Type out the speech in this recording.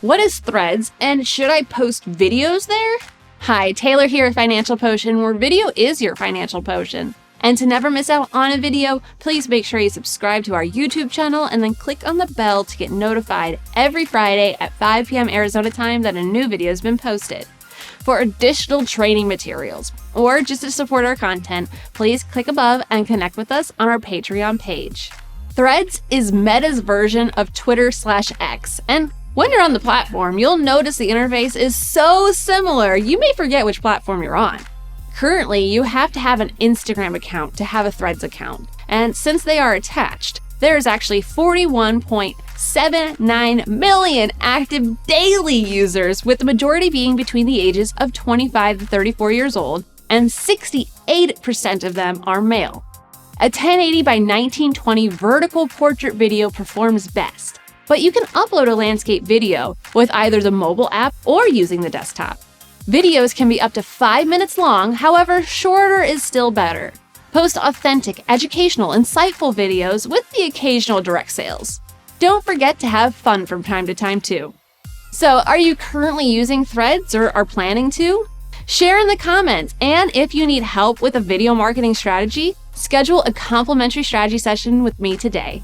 What is Threads, and should I post videos there? Hi, Taylor here at Financial Potion, where video is your financial potion. And to never miss out on a video, please make sure you subscribe to our YouTube channel and then click on the bell to get notified every Friday at 5 p.m. Arizona time that a new video has been posted. For additional training materials, or just to support our content, please click above and connect with us on our Patreon page. Threads is Meta's version of Twitter/X, and when you're on the platform, you'll notice the interface is so similar, you may forget which platform you're on. Currently, you have to have an Instagram account to have a Threads account, and since they are attached, there is actually 41.79 million active daily users, with the majority being between the ages of 25 to 34 years old, and 68% of them are male. A 1080 by 1920 vertical portrait video performs best, but you can upload a landscape video with either the mobile app or using the desktop. Videos can be up to 5 minutes long, however, shorter is still better. Post authentic, educational, insightful videos with the occasional direct sales. Don't forget to have fun from time to time too. So, are you currently using Threads or are planning to? Share in the comments, and if you need help with a video marketing strategy, schedule a complimentary strategy session with me today.